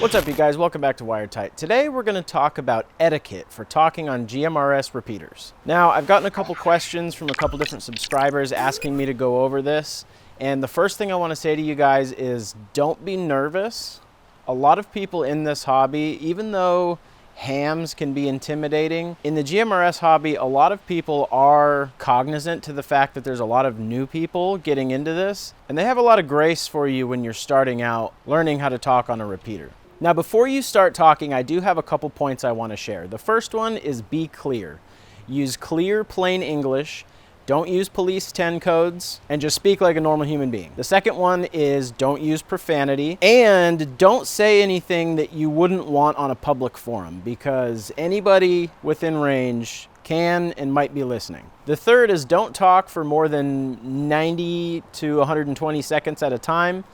What's up, you guys? Welcome back to Wiretight. Today we're going to talk about etiquette for talking on GMRS repeaters. Now, I've gotten a couple questions from a couple different subscribers asking me to go over this, and the first thing I want to say to you guys is don't be nervous. A lot of people in this hobby, even though hams can be intimidating, in the GMRS hobby, a lot of people are cognizant to the fact that there's a lot of new people getting into this, and they have a lot of grace for you when you're starting out learning how to talk on a repeater. Now, before you start talking, I do have a couple points I want to share. The first one is be clear. Use clear, plain English. Don't use police 10 codes, and just speak like a normal human being. The second one is don't use profanity, and don't say anything that you wouldn't want on a public forum, because anybody within range can and might be listening. The third is don't talk for more than 90 to 120 seconds at a time.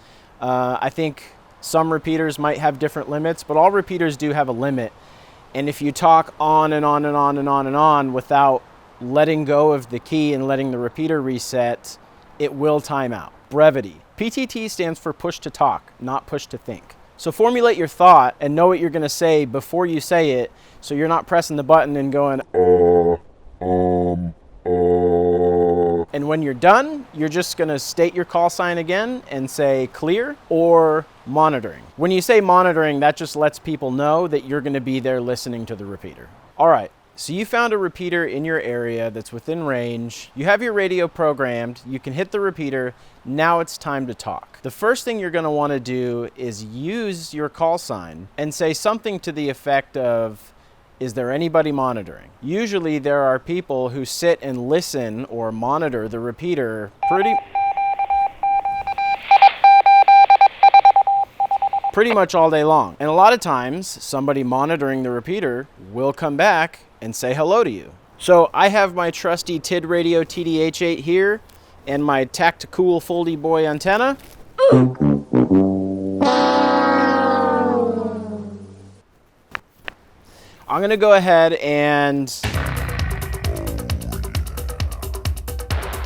I think some repeaters might have different limits, but all repeaters do have a limit. And if you talk on and on and on and on and on without letting go of the key and letting the repeater reset, it will time out. Brevity. PTT stands for push to talk, not push to think. So formulate your thought and know what you're going to say before you say it, so you're not pressing the button and going, And when you're done, you're just going to state your call sign again and say clear or monitoring. When you say monitoring, that just lets people know that you're going to be there listening to the repeater. All right, so you found a repeater in your area that's within range. You have your radio programmed. You can hit the repeater. Now it's time to talk. The first thing you're going to want to do is use your call sign and say something to the effect of, is there anybody monitoring? Usually there are people who sit and listen or monitor the repeater pretty much all day long. And a lot of times somebody monitoring the repeater will come back and say hello to you. So I have my trusty TID radio TDH8 here and my Tacticool Foldy Boy antenna. I'm going to go ahead and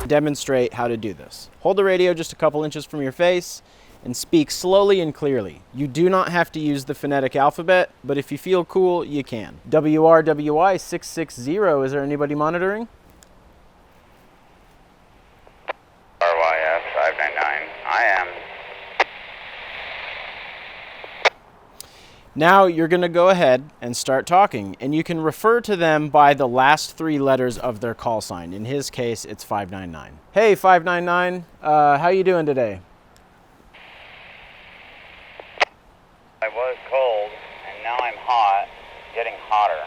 demonstrate how to do this. Hold the radio just a couple inches from your face and speak slowly and clearly. You do not have to use the phonetic alphabet, but if you feel cool, you can. WRWI 660, is there anybody monitoring? RYS 599, I am. Now you're going to go ahead and start talking, and you can refer to them by the last three letters of their call sign. In his case, it's 599. Hey, 599, how you doing today? I was cold, and now I'm hot, getting hotter.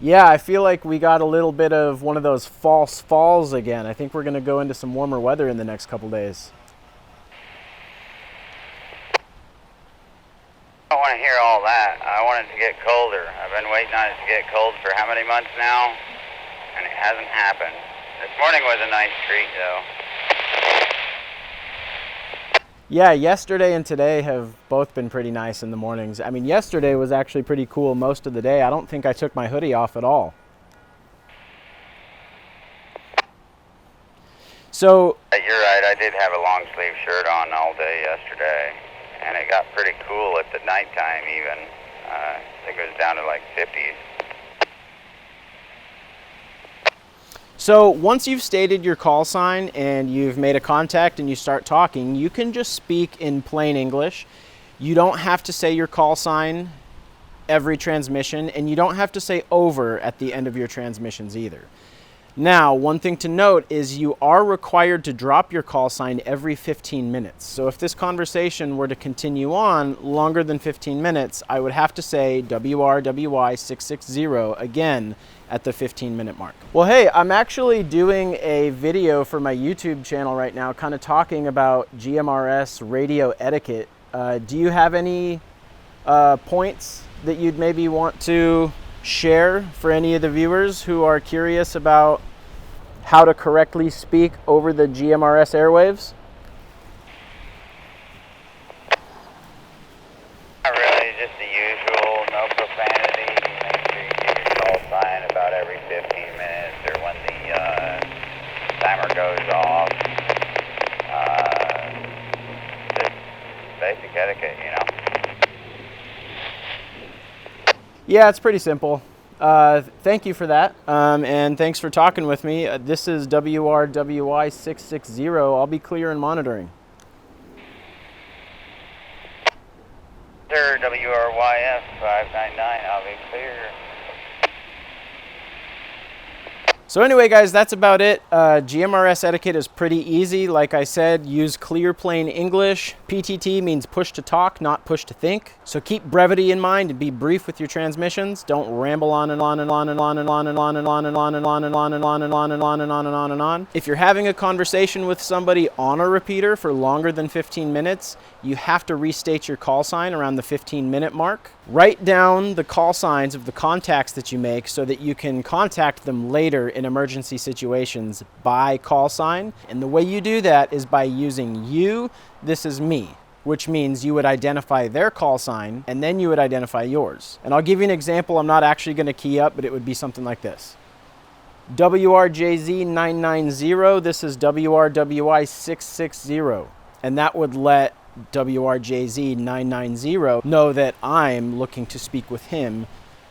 Yeah, I feel like we got a little bit of one of those false falls again. I think we're going to go into some warmer weather in the next couple days. I don't want to hear all that. I want it to get colder. I've been waiting on it to get cold for how many months now? And it hasn't happened. This morning was a nice treat, though. Yeah, yesterday and today have both been pretty nice in the mornings. I mean, yesterday was actually pretty cool most of the day. I don't think I took my hoodie off at all. So You're right, I did have a long sleeve shirt on all day yesterday. And it got pretty cool at the nighttime even. I think it was down to like 50s. So once you've stated your call sign and you've made a contact and you start talking, you can just speak in plain English. You don't have to say your call sign every transmission, and you don't have to say over at the end of your transmissions either. Now, one thing to note is you are required to drop your call sign every 15 minutes. So if this conversation were to continue on longer than 15 minutes, I would have to say WRWI 660 again at the 15-minute mark. Well, hey, I'm actually doing a video for my YouTube channel right now, kind of talking about GMRS radio etiquette. Do you have any points that you'd maybe want to share for any of the viewers who are curious about how to correctly speak over the GMRS airwaves? Not really, just the usual, no profanity. Make sure you give your call sign about every 15 minutes or when the timer goes off. Just basic etiquette, you know. Yeah, it's pretty simple. Thank you for that, and thanks for talking with me. This is WRWI 660. I'll be clear and monitoring. Sir, WRYF 599, I'll be clear. So anyway, guys, that's about it. GMRS etiquette is pretty easy. Like I said, use clear, plain English. PTT means push to talk, not push to think. So keep brevity in mind and be brief with your transmissions. Don't ramble on and on and on and on and on and on and on and on and on and on and on and on and on and on and on and on. If you're having a conversation with somebody on a repeater for longer than 15 minutes, you have to restate your call sign around the 15-minute mark. Write down the call signs of the contacts that you make so that you can contact them later in emergency situations by call sign. And the way you do that is by using you, this is me, which means you would identify their call sign and then you would identify yours. And I'll give you an example I'm not actually going to key up, but it would be something like this. WRJZ 990, this is WRWI 660. And that would let WRJZ 990 know that I'm looking to speak with him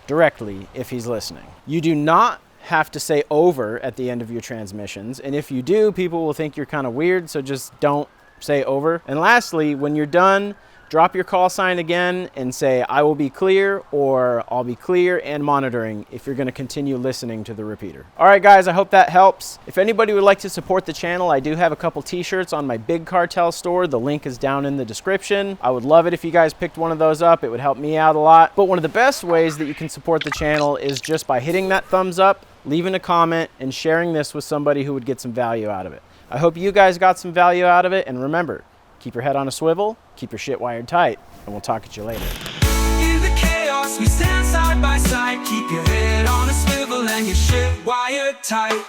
directly if he's listening. You do not have to say over at the end of your transmissions, and if you do, people will think you're kind of weird, so just don't say over. And lastly, when you're done, drop your call sign again and say I will be clear or I'll be clear and monitoring if you're going to continue listening to the repeater. All right, guys, I hope that helps. If anybody would like to support the channel, I do have a couple t-shirts on my Big Cartel store. The link is down in the description. I would love it if you guys picked one of those up. It would help me out a lot. But one of the best ways that you can support the channel is just by hitting that thumbs up, leaving a comment, and sharing this with somebody who would get some value out of it. I hope you guys got some value out of it, and remember, keep your head on a swivel, keep your shit wired tight, and we'll talk at you later. In the chaos, we stand side by side. Keep your head on a swivel and your shit wired tight.